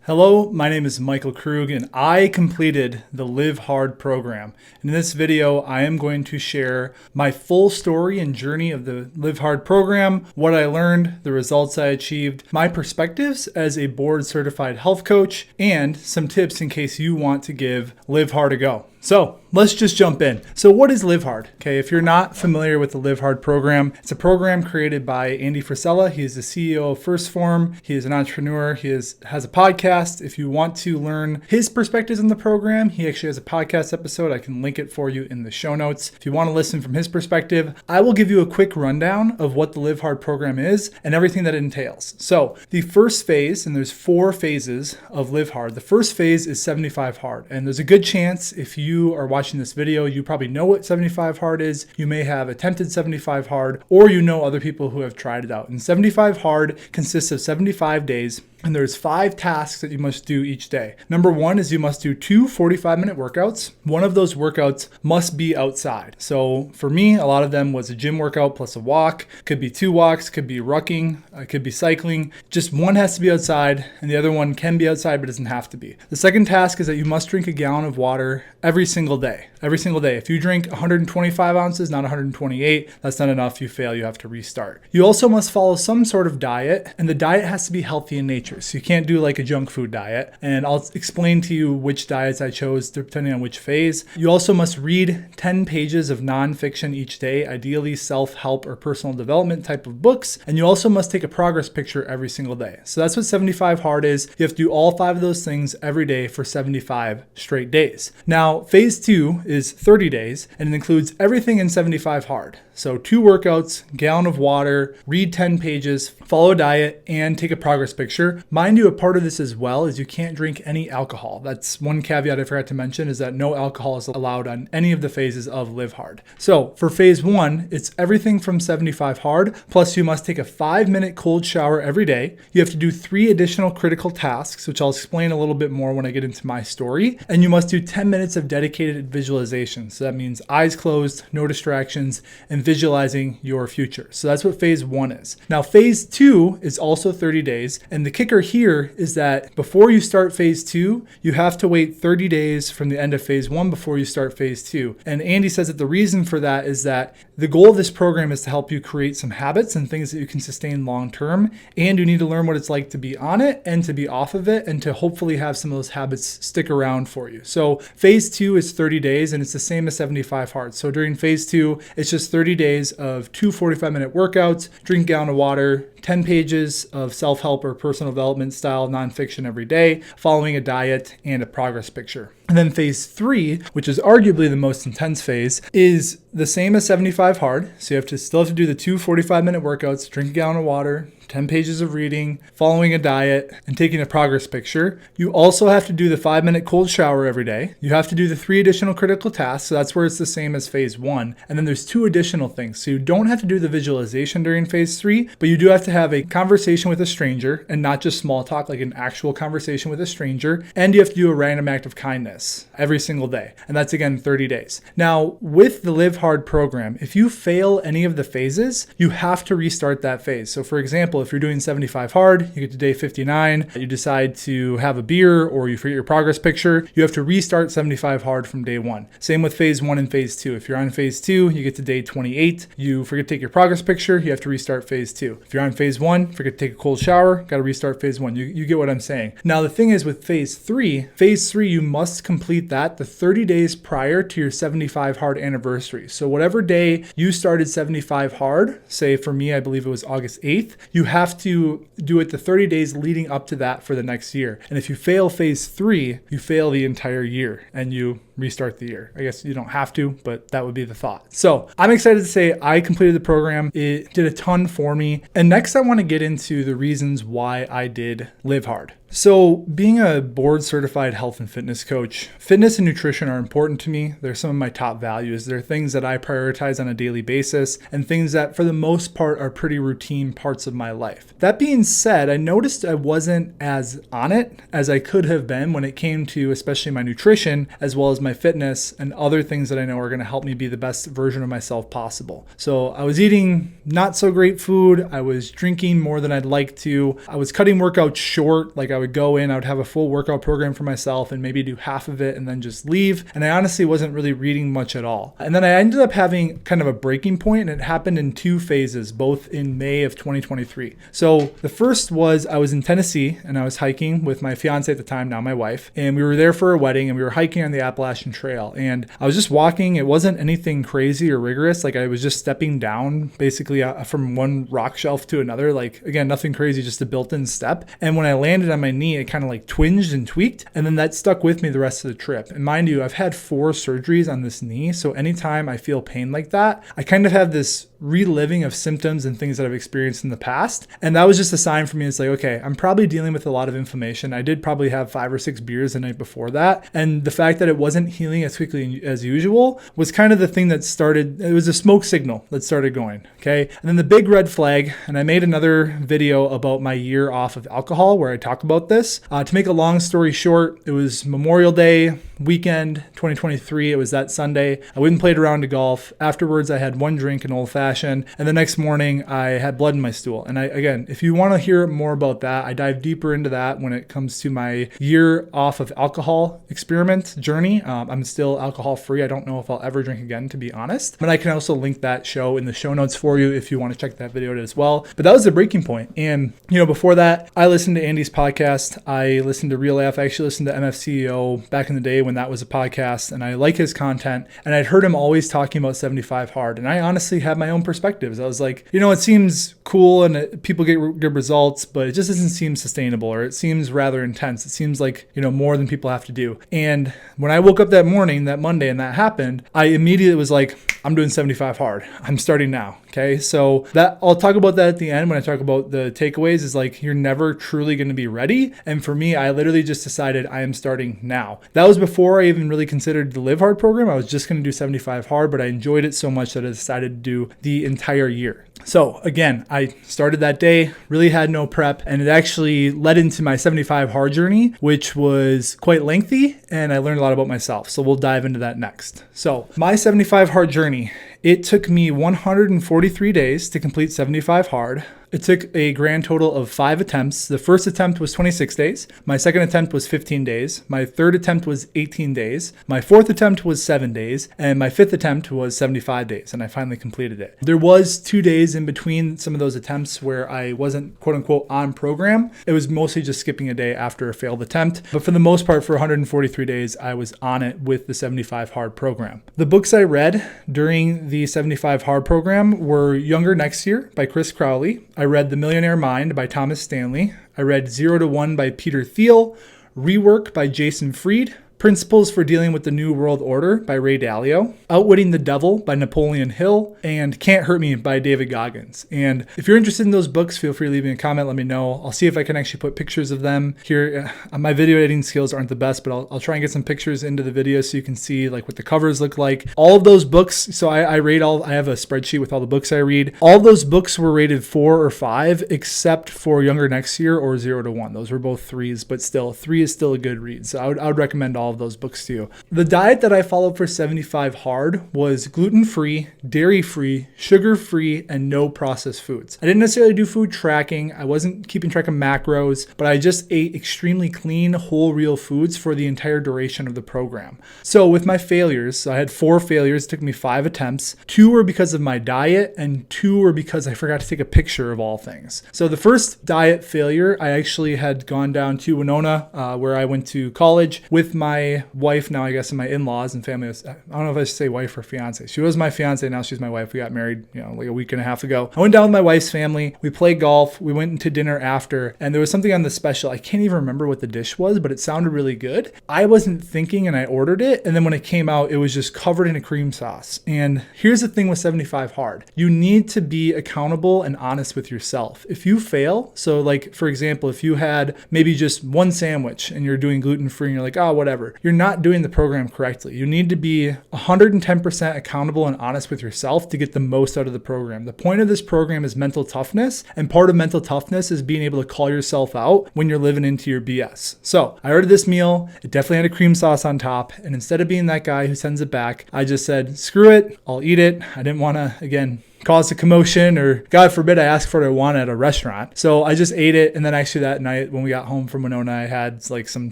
Hello, my name is Michael Krug and I completed the Live Hard program. In this video, I am going to share my full story and journey of the Live Hard program, what I learned, the results I achieved, my perspectives as a board certified health coach, and some tips in case you want to give Live Hard a go. So let's just jump in. So what is Live Hard? Okay, if you're not familiar with the Live Hard program, it's a program created by Andy Frisella. He is the CEO of First Form. He is an entrepreneur. He has a podcast. If you want to learn his perspectives on the program, he actually has a podcast episode. I can link it for you in the show notes. If you want to listen from his perspective, I will give you a quick rundown of what the Live Hard program is and everything that it entails. So the first phase, and there's 4 phases of Live Hard. The first phase is 75 Hard. And there's a good chance if you are watching this video, you probably know what 75 Hard is. You may have attempted 75 Hard, or you know other people who have tried it out. And 75 Hard consists of 75 days. And there's 5 tasks that you must do each day. Number 1 is you must do 2 45-minute workouts. One of those workouts must be outside. So for me, a lot of them was a gym workout plus a walk. Could be 2 walks, could be rucking, could be cycling. Just one has to be outside and the other one can be outside but doesn't have to be. The second task is that you must drink a gallon of water every single day. Every single day. If you drink 125 ounces, not 128, that's not enough. You fail, you have to restart. You also must follow some sort of diet, and the diet has to be healthy in nature. So you can't do like a junk food diet. And I'll explain to you which diets I chose depending on which phase. You also must read 10 pages of nonfiction each day, ideally self-help or personal development type of books. And you also must take a progress picture every single day. So that's what 75 Hard is. You have to do all 5 of those things every day for 75 straight days. Now, phase 2 is 30 days, and it includes everything in 75 Hard. So 2 workouts, gallon of water, read 10 pages, follow a diet, and take a progress picture. Mind you, a part of this as well is you can't drink any alcohol. That's one caveat I forgot to mention, is that no alcohol is allowed on any of the phases of Live Hard. So for phase 1, it's everything from 75 Hard, plus you must take a 5-minute cold shower every day. You have to do 3 additional critical tasks, which I'll explain a little bit more when I get into my story. And you must do 10 minutes of dedicated visualization. So that means eyes closed, no distractions, and visualizing your future. So that's what phase 1 is. Now, phase 2 is also 30 days. And the kicker here is that before you start phase 2, you have to wait 30 days from the end of phase 1 before you start phase 2. And Andy says that the reason for that is that the goal of this program is to help you create some habits and things that you can sustain long term. And you need to learn what it's like to be on it and to be off of it and to hopefully have some of those habits stick around for you. So phase 2 is 30 days and it's the same as 75 Hard. So during phase 2, it's just 30 days of 2 45-minute workouts, drink a gallon of water, 10 pages of self-help or personal development style nonfiction every day, following a diet and a progress picture. And then phase 3, which is arguably the most intense phase, is the same as 75 Hard. So you still have to do the 2 45-minute workouts, drink a gallon of water, 10 pages of reading, following a diet, and taking a progress picture. You also have to do the 5-minute cold shower every day. You have to do the 3 additional critical tasks. So that's where it's the same as phase 1. And then there's 2 additional things. So you don't have to do the visualization during phase 3, but you do have to have a conversation with a stranger and not just small talk, like an actual conversation with a stranger. And you have to do a random act of kindness every single day. And that's again 30 days. Now, with the Live Hard program, if you fail any of the phases, you have to restart that phase. So for example, if you're doing 75 Hard, you get to day 59, you decide to have a beer or you forget your progress picture, you have to restart 75 Hard from day 1. Same with phase 1 and phase 2. If you're on phase 2, you get to day 28, you forget to take your progress picture, you have to restart phase 2. If you're on phase 1, forget to take a cold shower, got to restart phase 1. You get what I'm saying. Now the thing is with phase 3, you must complete that the 30 days prior to your 75 Hard anniversary. So whatever day you started 75 Hard, say for me, I believe it was August 8th, you have to do it the 30 days leading up to that for the next year. And if you fail phase 3, you fail the entire year and you restart the year. I guess you don't have to, but that would be the thought. So I'm excited to say I completed the program. It did a ton for me. And next I want to get into the reasons why I did Live Hard. So being a board certified health and fitness coach, fitness and nutrition are important to me. They're some of my top values. They're things that I prioritize on a daily basis and things that for the most part are pretty routine parts of my life. That being said, I noticed I wasn't as on it as I could have been when it came to especially my nutrition as well as my fitness and other things that I know are going to help me be the best version of myself possible. So I was eating not so great food. I was drinking more than I'd like to. I was cutting workouts short. Like I would go in, I would have a full workout program for myself and maybe do half of it and then just leave. And I honestly wasn't really reading much at all. And then I ended up having kind of a breaking point, and it happened in 2 phases, both in May of 2023. So the first was I was in Tennessee and I was hiking with my fiance at the time, now my wife, and we were there for a wedding and we were hiking on the Appalachian Trail. And I was just walking. It wasn't anything crazy or rigorous. Like I was just stepping down basically from one rock shelf to another. Like again, nothing crazy, just a built-in step. And when I landed on my knee, it kind of like twinged and tweaked. And then that stuck with me the rest of the trip. And mind you, I've had 4 surgeries on this knee. So anytime I feel pain like that, I kind of have this reliving of symptoms and things that I've experienced in the past. And that was just a sign for me. It's like, okay, I'm probably dealing with a lot of inflammation. I did probably have 5 or 6 beers the night before that. And the fact that it wasn't healing as quickly as usual was kind of the thing that started, it was a smoke signal that started going. Okay. And then the big red flag, and I made another video about my year off of alcohol where I talk about this. To make a long story short, it was Memorial Day weekend 2023. It was that Sunday. I went and played around to golf. Afterwards, I had 1 drink, an old fashioned, and the next morning I had blood in my stool. And again, if you want to hear more about that, I dive deeper into that when it comes to my year off of alcohol experiment journey. I'm still alcohol free. I don't know if I'll ever drink again, to be honest, but I can also link that show in the show notes for you if you want to check that video out as well. But that was the breaking point. And before that, I listened to Andy's podcast. I listened to Real AF. I actually listened to MFCEO back in the day when that was a podcast, and I like his content. And I'd heard him always talking about 75 hard. And I honestly have my own perspectives. I was like, it seems cool and people get good results, but it just doesn't seem sustainable, or it seems rather intense. It seems like, more than people have to do. And when I woke up that morning, that Monday, and that happened, I immediately was like, I'm doing 75 hard. I'm starting now. Okay. So that I'll talk about that at the end when I talk about the takeaways. Is like, you're never truly going to be ready. And for me, I literally just decided I am starting now. That was before I even really considered the Live Hard program. I was just going to do 75 hard, but I enjoyed it so much that I decided to do the entire year. So again, I started that day, really had no prep, and it actually led into my 75 hard journey, which was quite lengthy, and I learned a lot about myself. So we'll dive into that next. So my 75 hard journey, it took me 143 days to complete 75 hard. It took a grand total of 5 attempts. The first attempt was 26 days. My second attempt was 15 days. My third attempt was 18 days. My fourth attempt was 7 days. And my fifth attempt was 75 days. And I finally completed it. There was 2 days in between some of those attempts where I wasn't quote unquote on program. It was mostly just skipping a day after a failed attempt. But for the most part, for 143 days, I was on it with the 75 hard program. The books I read during the 75 hard program were Younger Next Year by Chris Crowley. I read The Millionaire Mind by Thomas Stanley. I read 0 to 1 by Peter Thiel, Rework by Jason Fried, Principles for Dealing with the New World Order by Ray Dalio, Outwitting the Devil by Napoleon Hill, and Can't Hurt Me by David Goggins. And if you're interested in those books, feel free to leave me a comment, let me know. I'll see if I can actually put pictures of them here. My video editing skills aren't the best, but I'll try and get some pictures into the video so you can see like what the covers look like. All of those books, so I have a spreadsheet with all the books I read. All of those books were rated 4 or 5, except for Younger Next Year or 0 to 1. Those were both 3s, but still, 3 is still a good read. So I would recommend all of those books to you. The diet that I followed for 75 hard was gluten-free, dairy-free, sugar-free, and no processed foods. I didn't necessarily do food tracking. I wasn't keeping track of macros, but I just ate extremely clean, whole, real foods for the entire duration of the program. So with my failures, so I had 4 failures. It took me 5 attempts. 2 were because of my diet, and 2 were because I forgot to take a picture of all things. So the first diet failure, I actually had gone down to Winona, where I went to college with my wife now, I guess, and my in-laws and family. I don't know if I should say wife or fiance. She was my fiance, now she's my wife. We got married, like a week and a half ago. I went down with my wife's family. We played golf. We went into dinner after, and there was something on the special. I can't even remember what the dish was, but it sounded really good. I wasn't thinking, and I ordered it, and then when it came out, it was just covered in a cream sauce. And here's the thing with 75 hard. You need to be accountable and honest with yourself. If you fail, so like, for example, if you had maybe just one sandwich and you're doing gluten-free and you're like, oh, whatever, you're not doing the program correctly. You need to be 110% accountable and honest with yourself to get the most out of the program. The point of this program is mental toughness, and part of mental toughness is being able to call yourself out when you're living into your BS. So I ordered this meal. It definitely had a cream sauce on top, and instead of being that guy who sends it back, I just said, screw it, I'll eat it. I didn't want to, again, cause a commotion, or God forbid I ask for what I want at a restaurant. So I just ate it. And then actually that night when we got home from Winona, I had like some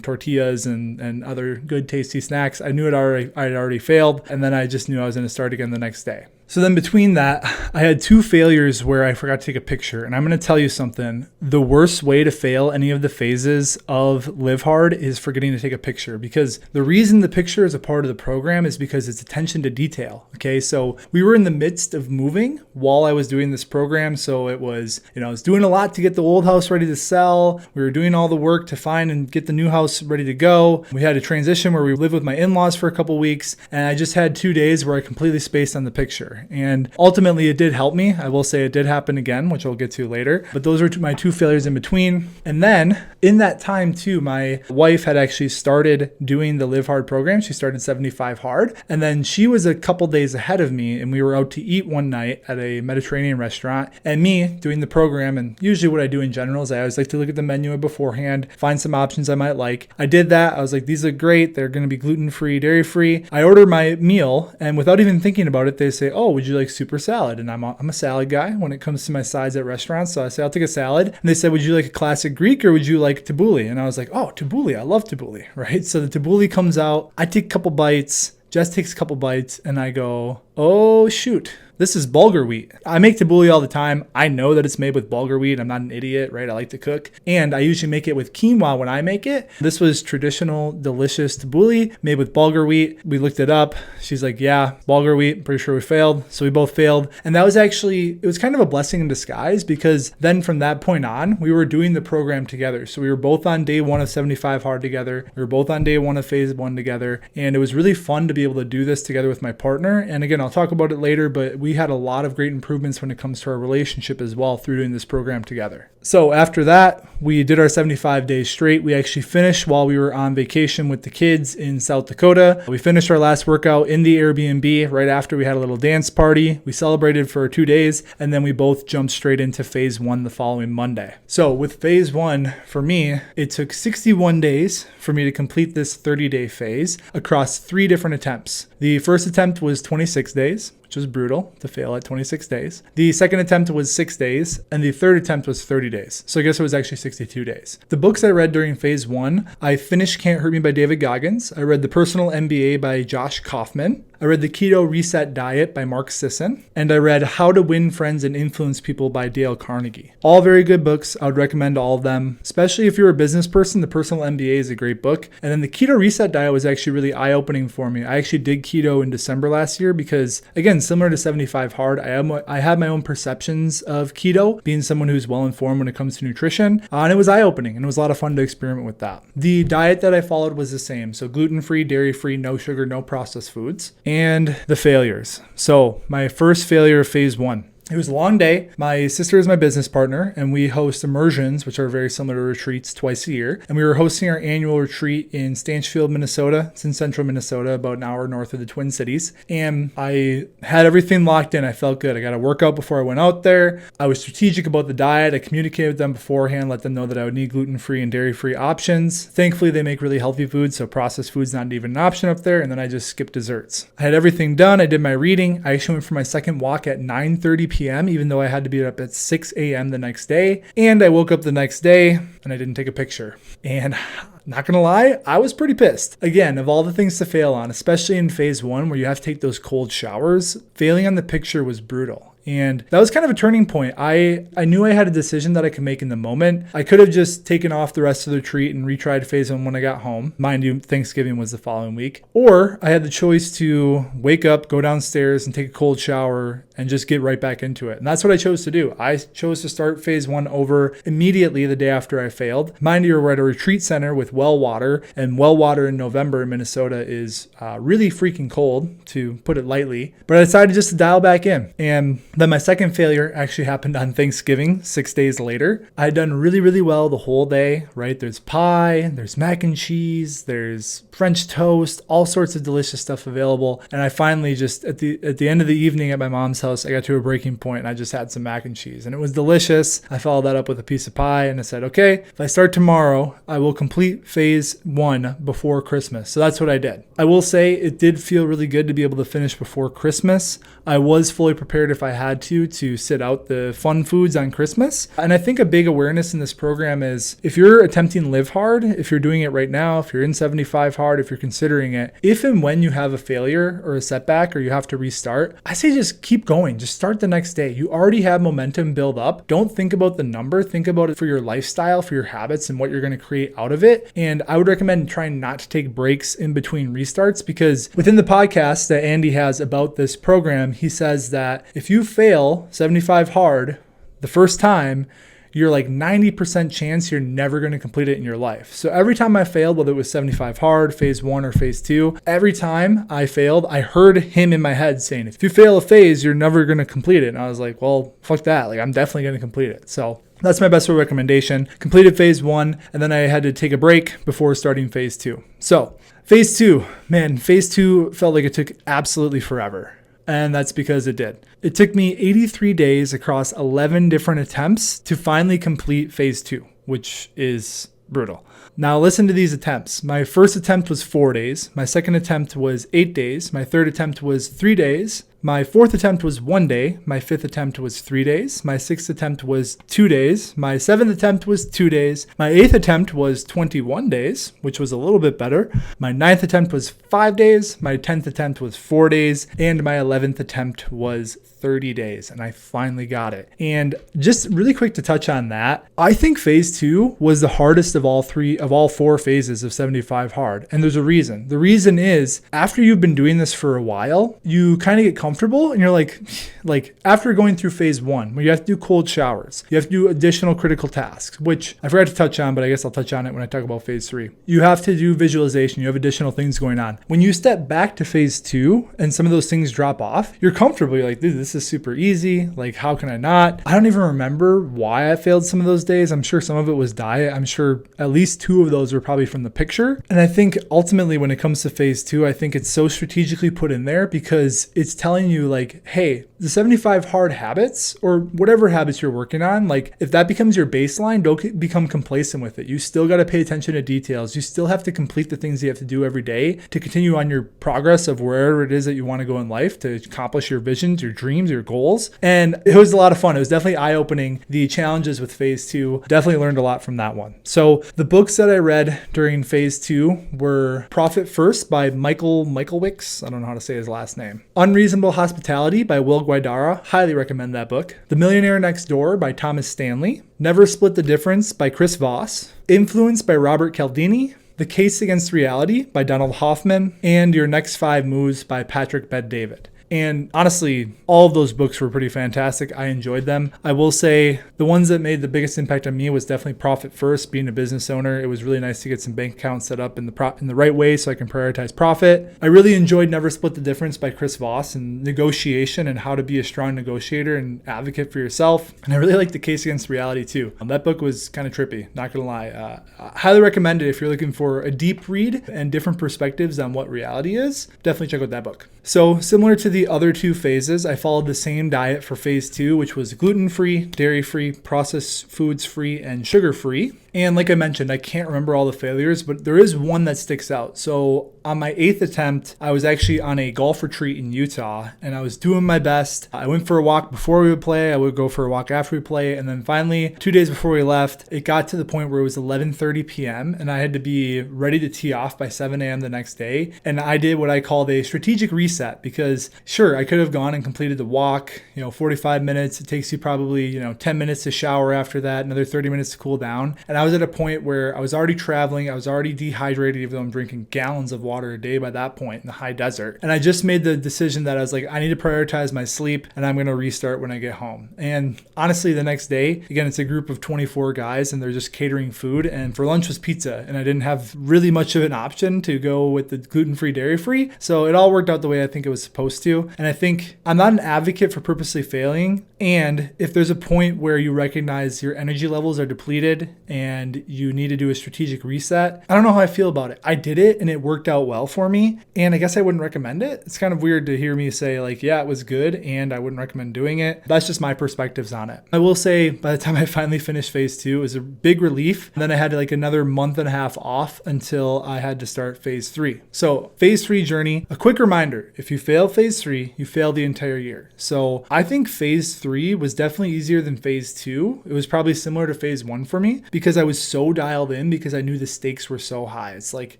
tortillas and other good tasty snacks. I knew I'd already failed. And then I just knew I was going to start again the next day. So then between that, I had 2 failures where I forgot to take a picture. And I'm going to tell you something. The worst way to fail any of the phases of Live Hard is forgetting to take a picture, because the reason the picture is a part of the program is because it's attention to detail. Okay. So we were in the midst of moving while I was doing this program. So it was, I was doing a lot to get the old house ready to sell. We were doing all the work to find and get the new house ready to go. We had a transition where we lived with my in-laws for a couple weeks, and I just had 2 days where I completely spaced on the picture. And ultimately it did help me. I will say it did happen again, which I'll get to later, but those were my 2 failures in between. And then in that time too, my wife had actually started doing the Live Hard program. She started 75 Hard. And then she was a couple days ahead of me, and we were out to eat one night at a Mediterranean restaurant, and me doing the program. And usually what I do in general is I always like to look at the menu beforehand, find some options I might like. I did that. I was like, these are great. They're going to be gluten-free, dairy-free. I ordered my meal, and without even thinking about it, they say, oh, would you like super salad? And I'm a salad guy when it comes to my sides at restaurants. So I say, I'll take a salad. And they said, would you like a classic Greek or would you like tabbouleh? And I was like, oh, tabbouleh. I love tabbouleh, right? So the tabbouleh comes out. I take a couple bites. Jess takes a couple bites, and I go, oh, shoot. This is bulgur wheat. I make tabbouleh all the time. I know that it's made with bulgur wheat. I'm not an idiot, right? I like to cook. And I usually make it with quinoa when I make it. This was traditional, delicious tabbouleh made with bulgur wheat. We looked it up. She's like, yeah, bulgur wheat. Pretty sure we failed. So we both failed. And that was actually, it was kind of a blessing in disguise, because then from that point on, we were doing the program together. So we were both on day 1 of 75 Hard together. We were both on day 1 of phase 1 together. And it was really fun to be able to do this together with my partner. And again, I'll talk about it later, but we had a lot of great improvements when it comes to our relationship as well through doing this program together. So after that, we did our 75 days straight. We actually finished while we were on vacation with the kids in South Dakota. We finished our last workout in the Airbnb right after we had a little dance party. We celebrated for 2 days, and then we both jumped straight into phase 1 the following Monday. So with phase 1, for me, it took 61 days for me to complete this 30-day phase across 3 different attempts. The first attempt was 26 days, which was brutal to fail at 26 days. The second attempt was 6 days, and the third attempt was 30 days. So I guess it was actually 62 days. The books I read during phase 1, I finished Can't Hurt Me by David Goggins. I read The Personal MBA by Josh Kaufman. I read The Keto Reset Diet by Mark Sisson, and I read How to Win Friends and Influence People by Dale Carnegie. All very good books. I would recommend all of them, especially if you're a business person. The Personal MBA is a great book. And then the Keto Reset Diet was actually really eye-opening for me. I actually did keto in December last year because, again, similar to 75 Hard, I had my own perceptions of keto, being someone who's well-informed when it comes to nutrition, and it was eye-opening, and it was a lot of fun to experiment with that. The diet that I followed was the same, so gluten-free, dairy-free, no sugar, no processed foods. And the failures. So my first failure of phase 1. It was a long day. My sister is my business partner, and we host immersions, which are very similar to retreats, twice a year. And we were hosting our annual retreat in Stanchfield, Minnesota. It's in central Minnesota, about an hour north of the Twin Cities. And I had everything locked in. I felt good. I got a workout before I went out there. I was strategic about the diet. I communicated with them beforehand, let them know that I would need gluten-free and dairy-free options. Thankfully, they make really healthy foods, so processed food's not even an option up there. And then I just skipped desserts. I had everything done. I did my reading. I actually went for my second walk at 9:30 p.m. Even though I had to be up at 6 a.m. the next day. And I woke up the next day and I didn't take a picture. And not gonna lie, I was pretty pissed. Again, of all the things to fail on, especially in phase 1 where you have to take those cold showers, failing on the picture was brutal. And that was kind of a turning point. I knew I had a decision that I could make in the moment. I could have just taken off the rest of the retreat and retried phase 1 when I got home. Mind you, Thanksgiving was the following week. Or I had the choice to wake up, go downstairs and take a cold shower and just get right back into it. And that's what I chose to do. I chose to start phase 1 over immediately the day after I failed. Mind you, we're at a retreat center with well water, and well water in November in Minnesota is really freaking cold, to put it lightly. But I decided just to dial back in. And then my second failure actually happened on Thanksgiving, 6 days later. I had done really, really well the whole day, right? There's pie, there's mac and cheese, there's French toast, all sorts of delicious stuff available. And I finally just, at the end of the evening at my mom's house, I got to a breaking point and I just had some mac and cheese. And it was delicious. I followed that up with a piece of pie and I said, okay, if I start tomorrow, I will complete phase 1 before Christmas. So that's what I did. I will say it did feel really good to be able to finish before Christmas. I was fully prepared if I had to sit out the fun foods on Christmas. And I think a big awareness in this program is if you're attempting Live Hard, if you're doing it right now, if you're in 75 Hard, if you're considering it, if and when you have a failure or a setback or you have to restart, I say just keep going. Just start the next day. You already have momentum build up. Don't think about the number. Think about it for your lifestyle, for your habits, and what you're going to create out of it. And I would recommend trying not to take breaks in between restarts, because within the podcast that Andy has about this program, he says that if you fail 75 Hard the first time, you're like 90% chance you're never going to complete it in your life. So every time I failed, whether it was 75 Hard, phase 1 or phase 2, every time I failed, I heard him in my head saying, if you fail a phase, you're never going to complete it. And I was like, well, fuck that. Like, I'm definitely going to complete it. So that's my best recommendation. Completed phase 1, and then I had to take a break before starting phase 2. So phase 2, man, phase 2 felt like it took absolutely forever. And that's because it did. It took me 83 days across 11 different attempts to finally complete phase 2, which is brutal. Now listen to these attempts. My first attempt was 4 days. My second attempt was 8 days. My third attempt was 3 days. My fourth attempt was 1 day. My fifth attempt was 3 days. My sixth attempt was 2 days. My seventh attempt was 2 days. My eighth attempt was 21 days, which was a little bit better. My ninth attempt was 5 days. My 10th attempt was 4 days. And my 11th attempt was 30 days. And I finally got it. And just really quick to touch on that, I think phase 2 was the hardest of all 4 phases of 75 Hard. And there's a reason. The reason is after you've been doing this for a while, you kind of get comfortable and you're like after going through phase 1 where you have to do cold showers, you have to do additional critical tasks, which I forgot to touch on, but I guess I'll touch on it when I talk about phase 3. You have to do visualization. You have additional things going on. When you step back to phase 2 and some of those things drop off, you're comfortable. You're like, dude, this is super easy. Like, how can I not? I don't even remember why I failed some of those days. I'm sure some of it was diet. I'm sure at least 2 of those were probably from the picture. And I think ultimately when it comes to phase 2, I think it's so strategically put in there because it's telling you like, hey, the 75 Hard habits or whatever habits you're working on, like if that becomes your baseline, don't become complacent with it. You still got to pay attention to details. You still have to complete the things you have to do every day to continue on your progress of wherever it is that you want to go in life to accomplish your visions, your dreams, your goals. And it was a lot of fun. It was definitely eye-opening. The challenges with phase 2, definitely learned a lot from that one. So the books that I read during phase 2 were Profit First by Michael Wicks. I don't know how to say his last name. Unreasonable Hospitality by Will Guidara. Highly recommend that book. The Millionaire Next Door by Thomas Stanley. Never Split the Difference by Chris Voss. Influence by Robert Cialdini. The Case Against Reality by Donald Hoffman. And Your Next 5 Moves by Patrick Bet-David. And honestly, all of those books were pretty fantastic. I enjoyed them. I will say the ones that made the biggest impact on me was definitely Profit First. Being a business owner, it was really nice to get some bank accounts set up in the right way so I can prioritize profit. I really enjoyed Never Split the Difference by Chris Voss and negotiation and how to be a strong negotiator and advocate for yourself. And I really liked The Case Against Reality too. That book was kind of trippy, not gonna lie. I highly recommend it if you're looking for a deep read and different perspectives on what reality is. Definitely check out that book. So similar to the other 2 phases, I followed the same diet for phase 2, which was gluten-free, dairy-free, processed foods-free, and sugar-free. And like I mentioned, I can't remember all the failures, but there is one that sticks out. So on my 8th attempt, I was actually on a golf retreat in Utah and I was doing my best. I went for a walk before we would play. I would go for a walk after we play. And then finally, 2 days before we left, it got to the point where it was 11:30 p.m. and I had to be ready to tee off by 7 a.m. the next day. And I did what I called a strategic reset because sure, I could have gone and completed the walk, 45 minutes. It takes you probably, 10 minutes to shower after that, another 30 minutes to cool down. And I was at a point where I was already traveling. I was already dehydrated, even though I'm drinking gallons of water a day by that point in the high desert. And I just made the decision that I was like, I need to prioritize my sleep and I'm going to restart when I get home. And honestly, the next day, again, it's a group of 24 guys and they're just catering food. And for lunch was pizza. And I didn't have really much of an option to go with the gluten-free, dairy-free. So it all worked out the way I think it was supposed to. And I think I'm not an advocate for purposely failing. And if there's a point where you recognize your energy levels are depleted and you need to do a strategic reset, I don't know how I feel about it. I did it and it worked out well for me. And I guess I wouldn't recommend it. It's kind of weird to hear me say like, yeah, it was good and I wouldn't recommend doing it. That's just my perspectives on it. I will say by the time I finally finished phase 2, it was a big relief. And then I had like another month and a half off until I had to start phase 3. So phase 3 journey, a quick reminder, if you fail phase 3, you fail the entire year. So I think phase 3 was definitely easier than phase 2. It was probably similar to phase 1 for me because I was so dialed in because I knew the stakes were so high. It's like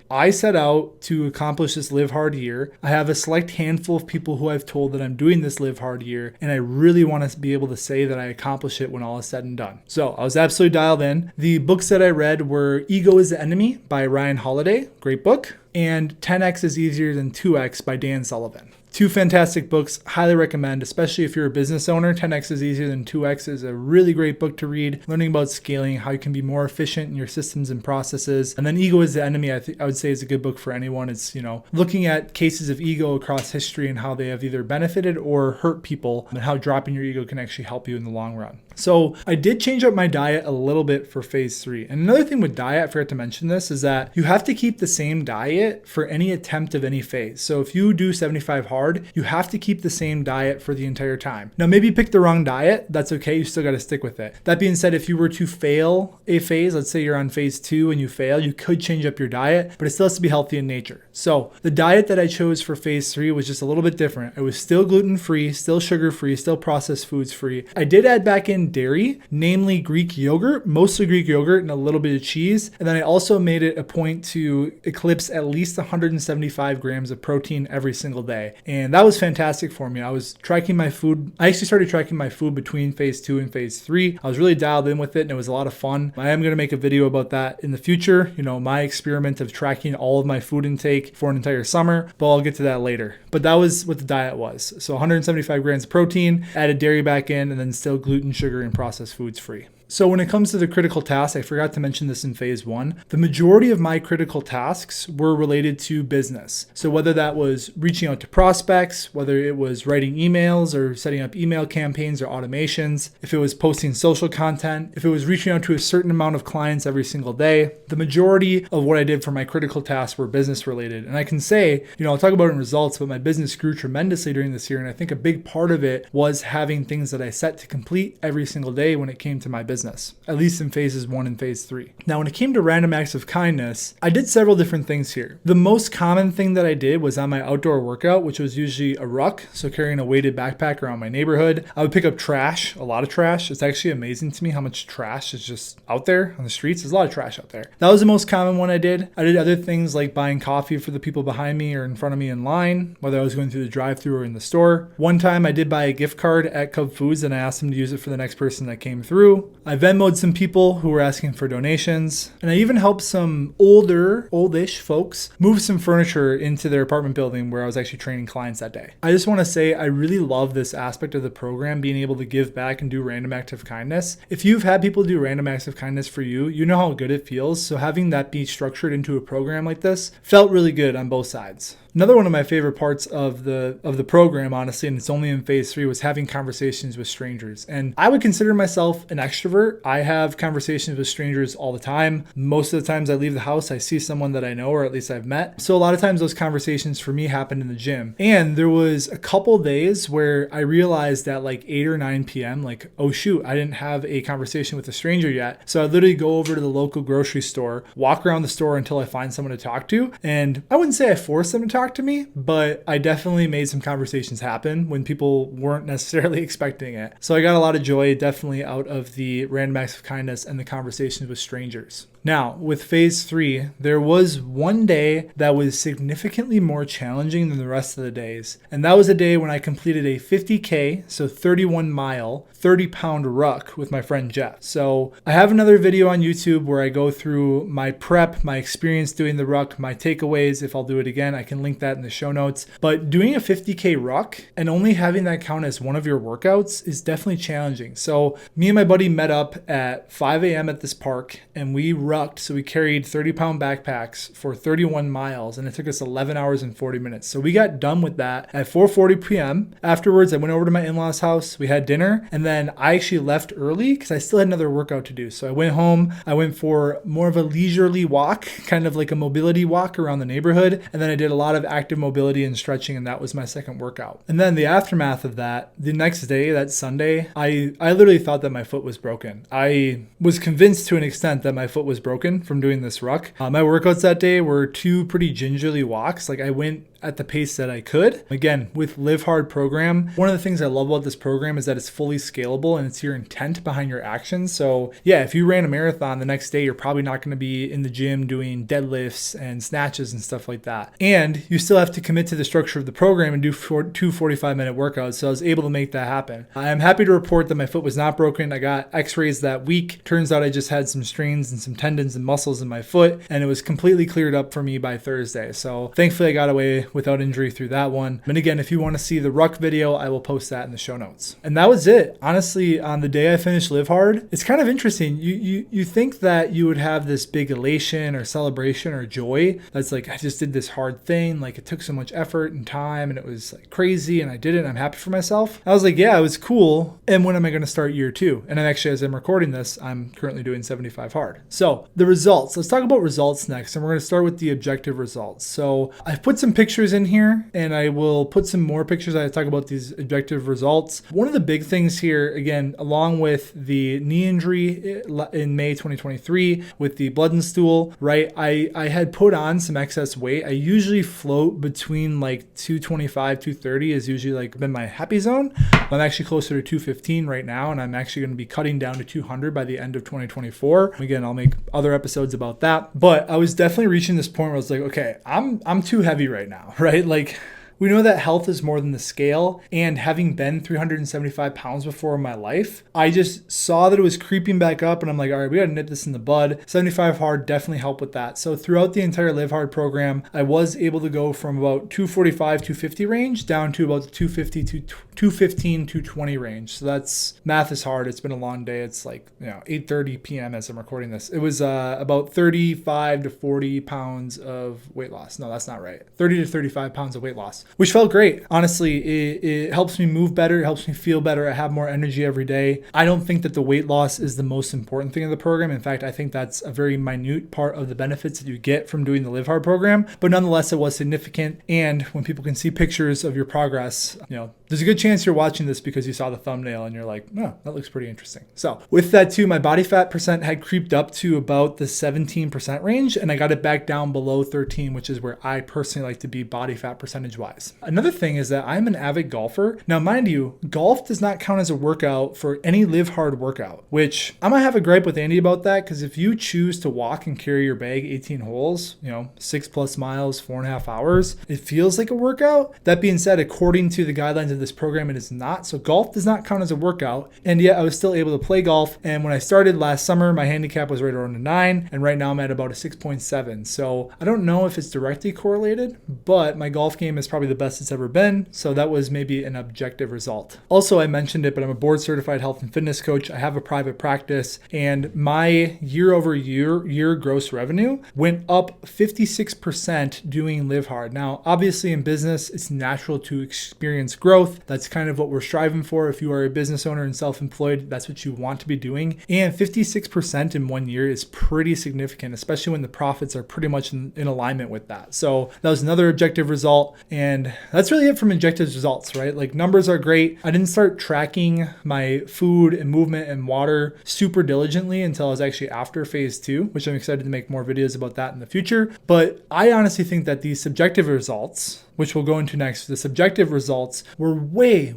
I set out to accomplish this Live Hard year. I have a select handful of people who I've told that I'm doing this Live Hard year, and I really want to be able to say that I accomplish it when all is said and done. So I was absolutely dialed in. The books that I read were Ego is the Enemy by Ryan Holiday, great book, and 10x is Easier Than 2x by Dan Sullivan. Two fantastic books, highly recommend, especially if you're a business owner. 10x is Easier Than 2x is a really great book to read, learning about scaling, how you can be more efficient in your systems and processes. And then Ego is the Enemy, I would say is a good book for anyone. It's, looking at cases of ego across history and how they have either benefited or hurt people and how dropping your ego can actually help you in the long run. So I did change up my diet a little bit for phase 3. And another thing with diet, I forgot to mention this, is that you have to keep the same diet for any attempt of any phase. So if you do 75 hard, you have to keep the same diet for the entire time. Now, maybe you pick the wrong diet. That's okay. You still got to stick with it. That being said, if you were to fail a phase, let's say you're on phase 2 and you fail, you could change up your diet, but it still has to be healthy in nature. So the diet that I chose for phase 3 was just a little bit different. It was still gluten-free, still sugar-free, still processed foods free. I did add back in dairy, namely Greek yogurt, mostly Greek yogurt and a little bit of cheese. And then I also made it a point to eclipse at least 175 grams of protein every single day. And that was fantastic for me. I was tracking my food. I actually started tracking my food between phase 2 and phase 3. I was really dialed in with it and it was a lot of fun. I am going to make a video about that in the future. My experiment of tracking all of my food intake for an entire summer, but I'll get to that later. But that was what the diet was. So 175 grams of protein, added dairy back in, and then still gluten, sugar, and processed foods free. So when it comes to the critical tasks, I forgot to mention this in phase 1. The majority of my critical tasks were related to business. So whether that was reaching out to prospects, whether it was writing emails or setting up email campaigns or automations, if it was posting social content, if it was reaching out to a certain amount of clients every single day, the majority of what I did for my critical tasks were business related. And I can say, I'll talk about it in results, but my business grew tremendously during this year. And I think a big part of it was having things that I set to complete every single day when it came to my business. At least in phases 1 and phase 3. Now, when it came to random acts of kindness, I did several different things here. The most common thing that I did was on my outdoor workout, which was usually a ruck, so carrying a weighted backpack around my neighborhood. I would pick up trash, a lot of trash. It's actually amazing to me how much trash is just out there on the streets. There's a lot of trash out there. That was the most common one I did. I did other things like buying coffee for the people behind me or in front of me in line, whether I was going through the drive-thru or in the store. One time I did buy a gift card at Cub Foods and I asked them to use it for the next person that came through. I Venmo'd some people who were asking for donations. And I even helped some oldish folks move some furniture into their apartment building where I was actually training clients that day. I just want to say I really love this aspect of the program, being able to give back and do random acts of kindness. If you've had people do random acts of kindness for you, you know how good it feels. So having that be structured into a program like this felt really good on both sides. Another one of my favorite parts of the program, honestly, and it's only in phase 3, was having conversations with strangers. And I would consider myself an extrovert. I have conversations with strangers all the time. Most of the times I leave the house, I see someone that I know, or at least I've met. So a lot of times those conversations for me happened in the gym. And there was a couple days where I realized at like 8 or 9 p.m., like, oh shoot, I didn't have a conversation with a stranger yet. So I literally go over to the local grocery store, walk around the store until I find someone to talk to. And I wouldn't say I forced them to talk to me, but I definitely made some conversations happen when people weren't necessarily expecting it. So I got a lot of joy definitely out of the random acts of kindness and the conversations with strangers. Now, with phase 3, there was one day that was significantly more challenging than the rest of the days. And that was a day when I completed a 50K, so 31 mile, 30-pound ruck with my friend Jeff. So I have another video on YouTube where I go through my prep, my experience doing the ruck, my takeaways. If I'll do it again, I can link that in the show notes. But doing a 50K ruck and only having that count as one of your workouts is definitely challenging. So me and my buddy met up at 5 a.m. at this park and we rucked. So we carried 30-pound backpacks for 31 miles, and it took us 11 hours and 40 minutes. So we got done with that at 4:40 p.m. Afterwards, I went over to my in-laws' house. We had dinner, and then I actually left early because I still had another workout to do. So I went home. I went for more of a leisurely walk, kind of like a mobility walk around the neighborhood. And then I did a lot of active mobility and stretching, and that was my second workout. And then the aftermath of that, the next day, that Sunday, I literally thought that my foot was broken. I was convinced to an extent that my foot was broken from doing this ruck. My workouts that day were two pretty gingerly walks. Like I went at the pace that I could. Again, with Live Hard program, one of the things I love about this program is that it's fully scalable and it's your intent behind your actions. So yeah, if you ran a marathon the next day, you're probably not going to be in the gym doing deadlifts and snatches and stuff like that. And you still have to commit to the structure of the program and do two 45-minute workouts. So I was able to make that happen. I am happy to report that my foot was not broken. I got x-rays that week. Turns out I just had some strains and some tendons and muscles in my foot, and it was completely cleared up for me by Thursday. So thankfully I got away without injury through that one. And again, if you want to see the ruck video, I will post that in the show notes. And that was it. Honestly, on the day I finished Live Hard, it's kind of interesting. You think that you would have this big elation or celebration or joy. That's like, I just did this hard thing. Like it took so much effort and time and it was like crazy and I did it and I'm happy for myself. I was like, yeah, it was cool. And when am I going to start year 2? And actually, as I'm recording this, I'm currently doing 75 hard. So the results, let's talk about results next. And we're going to start with the objective results. So I've put some pictures in here and I will put some more pictures as I talk about these objective results. One of the big things here, again, along with the knee injury in May 2023 with the blood and stool, right? I had put on some excess weight. I usually float between like 225, 230 is usually like been my happy zone. I'm actually closer to 215 right now, and I'm actually going to be cutting down to 200 by the end of 2024. Again, I'll make other episodes about that. But I was definitely reaching this point where I was like, okay, I'm too heavy right now, right? Like, we know that health is more than the scale, and having been 375 pounds before in my life, I just saw that it was creeping back up and I'm like, all right, we got to nip this in the bud. 75 hard definitely helped with that. So throughout the entire Live Hard program, I was able to go from about 245, 250 range down to about the 215, 220 range. So that's, math is hard. It's been a long day. It's like, 8:30 p.m. as I'm recording this. It was about 35 to 40 pounds of weight loss. No, that's not right. 30 to 35 pounds of weight loss, which felt great. Honestly, it helps me move better. It helps me feel better. I have more energy every day. I don't think that the weight loss is the most important thing of the program. In fact, I think that's a very minute part of the benefits that you get from doing the Live Hard program. But nonetheless, it was significant. And when people can see pictures of your progress, there's a good chance you're watching this because you saw the thumbnail and you're like, oh, that looks pretty interesting. So with that too, my body fat percent had creeped up to about the 17% range, and I got it back down below 13, which is where I personally like to be body fat percentage wise. Another thing is that I'm an avid golfer. Now, mind you, golf does not count as a workout for any Live Hard workout, which I'm gonna have a gripe with Andy about that, because if you choose to walk and carry your bag 18 holes, 6+ miles, 4.5 hours, it feels like a workout. That being said, according to the guidelines of this program, it is not. So golf does not count as a workout, and yet I was still able to play golf. And when I started last summer, my handicap was right around a 9, and right now I'm at about a 6.7. So I don't know if it's directly correlated, but my golf game is probably the best it's ever been. So that was maybe an objective result. Also, I mentioned it, but I'm a board certified health and fitness coach. I have a private practice, and my year over year gross revenue went up 56% doing Live Hard. Now, obviously in business, it's natural to experience growth. That's kind of what we're striving for. If you are a business owner and self-employed, that's what you want to be doing. And 56% in 1 year is pretty significant, especially when the profits are pretty much in alignment with that. So that was another objective result. And that's really it from objective results, right? Like, numbers are great. I didn't start tracking my food and movement and water super diligently until I was actually after phase 2, which I'm excited to make more videos about that in the future. But I honestly think that these subjective results, which we'll go into next, the subjective results were way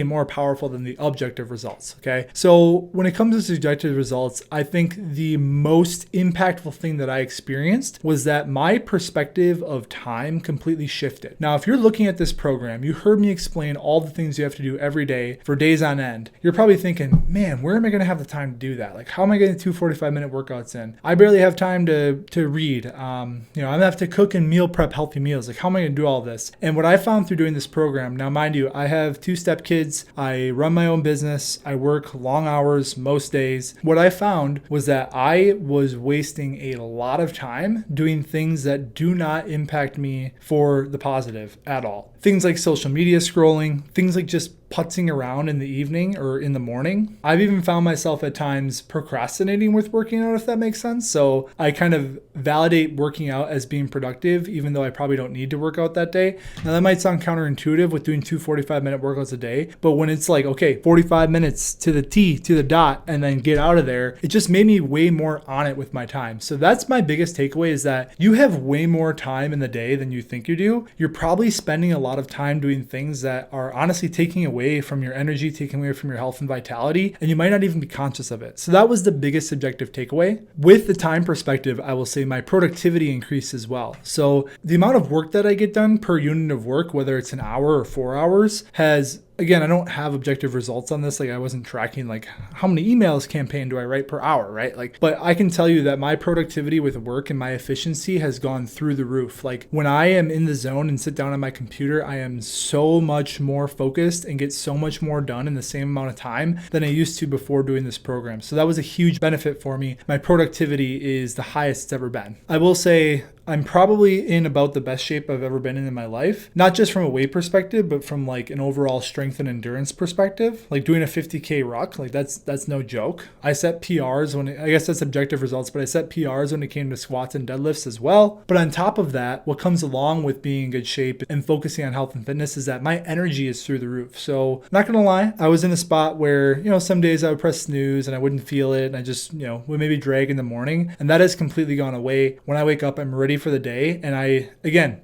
more powerful than the objective results, okay? So when it comes to subjective results, I think the most impactful thing that I experienced was that my perspective of time completely shifted. Now, if you're looking at this program, you heard me explain all the ththings you have to do every day for days on end. You're probably thinking, man, where am I gonna have the time to do that? Like, how am I getting 2 45-minute workouts in? I barely have time to read. I'm gonna have to cook and meal prep healthy meals. Like, how am I gonna do all this. And what I found through doing this program, now mind you, I have 2 stepkids. I run my own business. I work long hours most days. What I found was that I was wasting a lot of time doing things that do not impact me for the positive at all. Things like social media scrolling, things like just putzing around in the evening or in the morning. I've even found myself at times procrastinating with working out, if that makes sense. So I kind of validate working out as being productive, even though I probably don't need to work out that day. Now that might sound counterintuitive with doing 2 45-minute workouts a day, but when it's like, okay, 45 minutes to the T, to the dot, and then get out of there, it just made me way more on it with my time. So that's my biggest takeaway, is that you have way more time in the day than you think you do. You're probably spending a lot of time doing things that are honestly taking away from your energy, taking away from your health and vitality, and you might not even be conscious of it. So that was the biggest subjective takeaway. With the time perspective, I will say my productivity increased as well. So the amount of work that I get done per unit of work, whether it's an hour or 4 hours, has, again, I don't have objective results on this. Like, I wasn't tracking like how many emails campaign do I write per hour, right? Like, but I can tell you that my productivity with work and my efficiency has gone through the roof. Like, when I am in the zone and sit down on my computer, I am so much more focused and get so much more done in the same amount of time than I used to before doing this program. So that was a huge benefit for me. My productivity is the highest it's ever been. I will say I'm probably in about the best shape I've ever been in my life, not just from a weight perspective, but from like an overall strength and endurance perspective. Like doing a 50K ruck, like that's no joke. I set PRs I guess that's objective results, but I set PRs when it came to squats and deadlifts as well. But on top of that, what comes along with being in good shape and focusing on health and fitness is that my energy is through the roof. So not gonna lie, I was in a spot where, some days I would press snooze and I wouldn't feel it, and I just, would maybe drag in the morning, and that has completely gone away. When I wake up, I'm ready for the day. And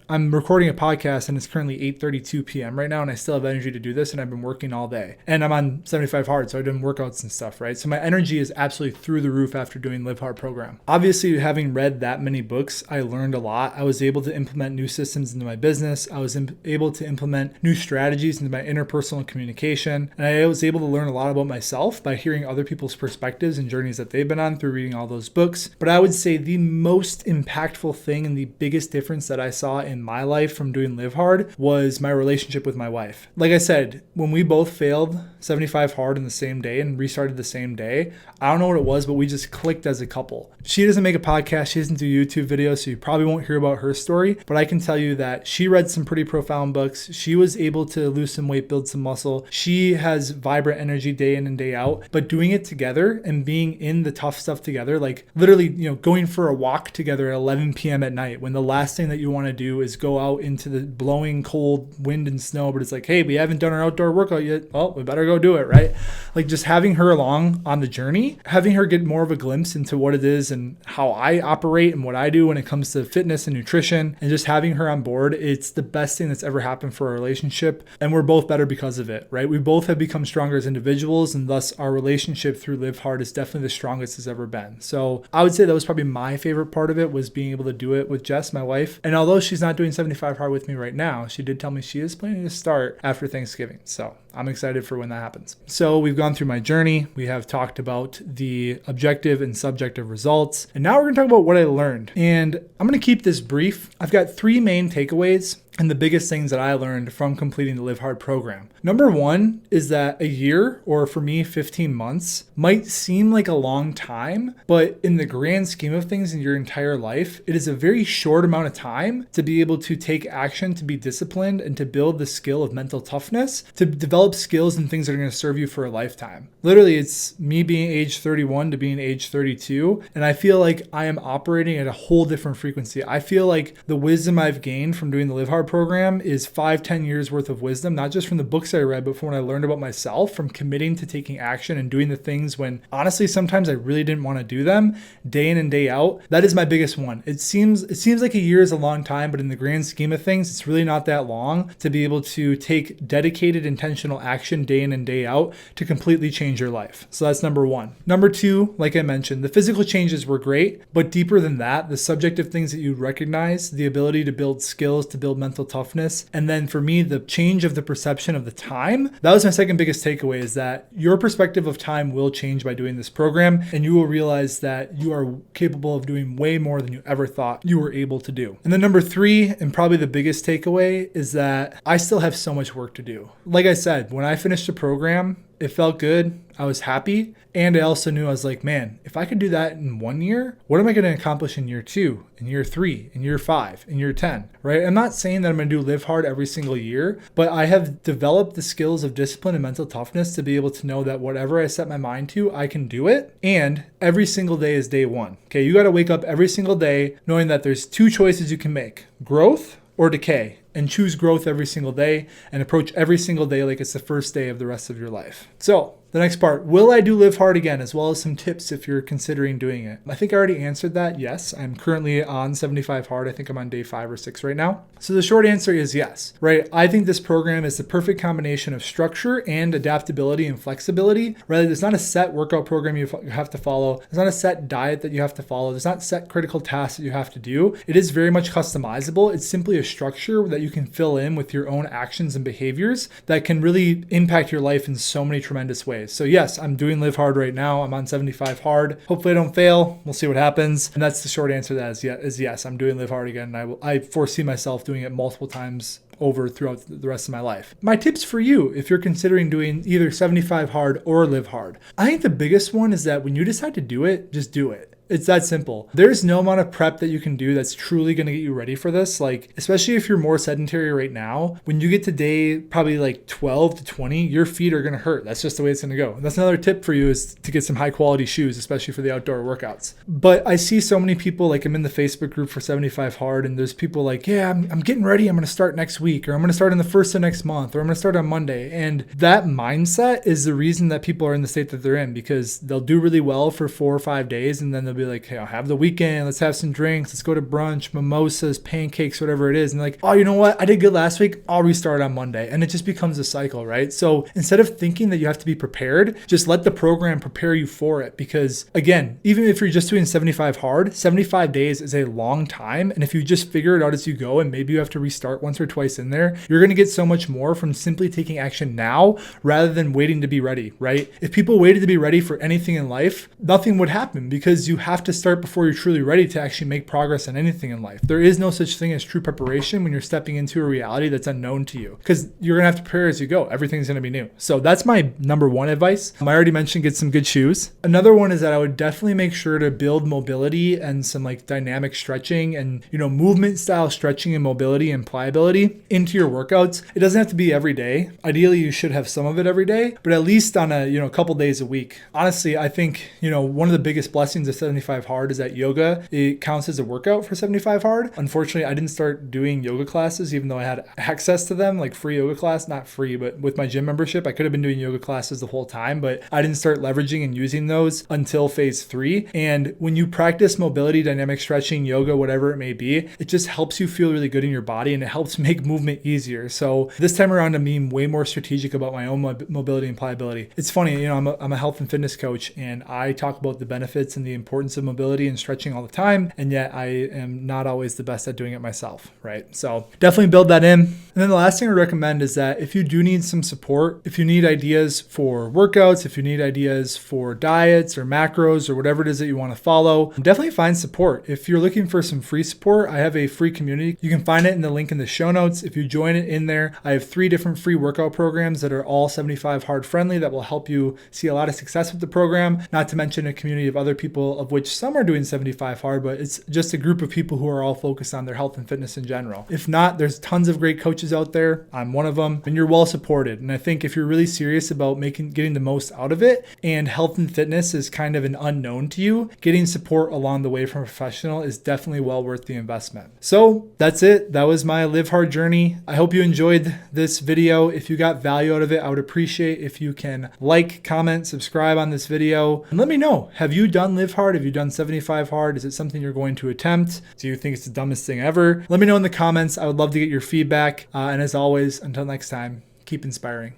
I'm recording a podcast and it's currently 8:32 p.m. right now, and I still have energy to do this, and I've been working all day. And I'm on 75 hard, so I've done workouts and stuff, right? So my energy is absolutely through the roof after doing Live Hard program. Obviously, having read that many books, I learned a lot. I was able to implement new systems into my business. I was able to implement new strategies into my interpersonal communication. And I was able to learn a lot about myself by hearing other people's perspectives and journeys that they've been on through reading all those books. But I would say the most impactful thing and the biggest difference that I saw in my life from doing Live Hard was my relationship with my wife. Like I said, when we both failed 75 hard in the same day and restarted the same day, I don't know what it was, but we just clicked as a couple. She doesn't make a podcast, she doesn't do YouTube videos, so you probably won't hear about her story, but I can tell you that she read some pretty profound books. She was able to lose some weight, build some muscle. She has vibrant energy day in and day out, but doing it together and being in the tough stuff together, like literally, going for a walk together at 11 p.m. at night, when the last thing that you want to do is go out into the blowing cold wind and snow, but it's like, hey, we haven't done our outdoor workout yet. Well, we better go do it, right? Like, just having her along on the journey, having her get more of a glimpse into what it is and how I operate and what I do when it comes to fitness and nutrition, and just having her on board, it's the best thing that's ever happened for our relationship. And we're both better because of it, right? We both have become stronger as individuals, and thus our relationship through Live Hard is definitely the strongest it's ever been. So I would say that was probably my favorite part of it, was being able to do it with Jess, my wife. And although she's not doing 75 hard with me right now, she did tell me she is planning to start after Thanksgiving. So I'm excited for when that happens. So we've gone through my journey. We have talked about the objective and subjective results. And now we're going to talk about what I learned. And I'm going to keep this brief. I've got 3 main takeaways and the biggest things that I learned from completing the Live Hard program. Number 1 is that a year, or for me, 15 months, might seem like a long time, but in the grand scheme of things in your entire life, it is a very short amount of time to be able to take action, to be disciplined, and to build the skill of mental toughness, to develop skills and things that are going to serve you for a lifetime. Literally, it's me being age 31 to being age 32, and I feel like I am operating at a whole different frequency. I feel like the wisdom I've gained from doing the Live Hard program is 5-10 years worth of wisdom, not just from the books I read, but from what I learned about myself, from committing to taking action and doing the things when honestly sometimes I really didn't want to do them, day in and day out. That is my biggest one. It seems like a year is a long time, but in the grand scheme of things, it's really not that long to be able to take dedicated, intentional action day in and day out to completely change your life. So that's number 1. Number 2, like I mentioned, the physical changes were great, but deeper than that, the subjective things that you recognize, the ability to build skills, to build mental mental toughness. And then for me, the change of the perception of the time, that was my second biggest takeaway, is that your perspective of time will change by doing this program, and you will realize that you are capable of doing way more than you ever thought you were able to do. And then number 3, and probably the biggest takeaway, is that I still have so much work to do. Like I said, when I finished the program, it felt good. I was happy. And I also knew, I was like, man, if I could do that in 1 year, what am I going to accomplish in year 2, in year 3, in year 5, in year 10, right? I'm not saying that I'm going to do Live Hard every single year, but I have developed the skills of discipline and mental toughness to be able to know that whatever I set my mind to, I can do it. And every single day is day one. Okay, you got to wake up every single day knowing that there's 2 choices you can make: growth or decay. And choose growth every single day and approach every single day like it's the first day of the rest of your life. So the next part, will I do Live Hard again, as well as some tips if you're considering doing it? I think I already answered that. Yes, I'm currently on 75 Hard. I think I'm on day 5 or 6 right now. So the short answer is yes, right? I think this program is the perfect combination of structure and adaptability and flexibility, right? There's not a set workout program you have to follow. There's not a set diet that you have to follow. There's not set critical tasks that you have to do. It is very much customizable. It's simply a structure that you can fill in with your own actions and behaviors that can really impact your life in so many tremendous ways. So yes, I'm doing Live Hard right now. I'm on 75 Hard. Hopefully I don't fail. We'll see what happens. And that's the short answer to that is yes, I'm doing Live Hard again. And I foresee myself doing it multiple times over throughout the rest of my life. My tips for you, if you're considering doing either 75 Hard or Live Hard, I think the biggest one is that when you decide to do it, just do it. It's that simple. There's no amount of prep that you can do that's truly going to get you ready for this. Like, especially if you're more sedentary right now, when you get to day probably like 12 to 20, your feet are going to hurt. That's just the way it's going to go. And that's another tip for you, is to get some high quality shoes, especially for the outdoor workouts. But I see so many people, like I'm in the Facebook group for 75 Hard, and there's people like, yeah, I'm getting ready. I'm going to start next week, or I'm going to start in the first of next month, or I'm going to start on Monday. And that mindset is the reason that people are in the state that they're in, because they'll do really well for 4 or 5 days, and then they'll be like, hey, I'll have the weekend, let's have some drinks, let's go to brunch, mimosas, pancakes, whatever it is. And like, oh, you know what? I did good last week. I'll restart on Monday. And it just becomes a cycle, right? So instead of thinking that you have to be prepared, just let the program prepare you for it. Because again, even if you're just doing 75 Hard, 75 days is a long time. And if you just figure it out as you go, and maybe you have to restart once or twice in there, you're going to get so much more from simply taking action now rather than waiting to be ready, right? If people waited to be ready for anything in life, nothing would happen, because you have to start before you're truly ready to actually make progress on anything in life. There is no such thing as true preparation when you're stepping into a reality that's unknown to you, because you're going to have to prepare as you go. Everything's going to be new. So that's my number 1 advice. I already mentioned get some good shoes. Another one is that I would definitely make sure to build mobility and some like dynamic stretching and, movement style stretching and mobility and pliability into your workouts. It doesn't have to be every day. Ideally, you should have some of it every day, but at least on a couple days a week. Honestly, I think, one of the biggest blessings of 75 Hard is that yoga, it counts as a workout for 75 Hard. Unfortunately, I didn't start doing yoga classes, even though I had access to them, like free yoga class, not free, but with my gym membership, I could have been doing yoga classes the whole time, but I didn't start leveraging and using those until phase 3. And when you practice mobility, dynamic stretching, yoga, whatever it may be, it just helps you feel really good in your body, and it helps make movement easier. So this time around, I'm being way more strategic about my own mobility and pliability. It's funny, I'm a health and fitness coach, and I talk about the benefits and the importance of mobility and stretching all the time, and yet I am not always the best at doing it myself, right? So definitely build that in. And then the last thing I recommend is that if you do need some support, if you need ideas for workouts, if you need ideas for diets or macros or whatever it is that you want to follow, definitely find support. If you're looking for some free support, I have a free community. You can find it in the link in the show notes. If you join it in there, I have 3 different free workout programs that are all 75 Hard friendly that will help you see a lot of success with the program, not to mention a community of other people, of which some are doing 75 Hard, but it's just a group of people who are all focused on their health and fitness in general. If not, there's tons of great coaches out there. I'm one of them, and you're well supported. And I think if you're really serious about getting the most out of it, and health and fitness is kind of an unknown to you, getting support along the way from a professional is definitely well worth the investment. So that's it. That was my Live Hard journey. I hope you enjoyed this video. If you got value out of it, I would appreciate if you can like, comment, subscribe on this video, and let me know. Have you done Live Hard? Have you done 75 Hard? Is it something you're going to attempt? Do you think it's the dumbest thing ever? Let me know in the comments. I would love to get your feedback. And as always, until next time, keep inspiring.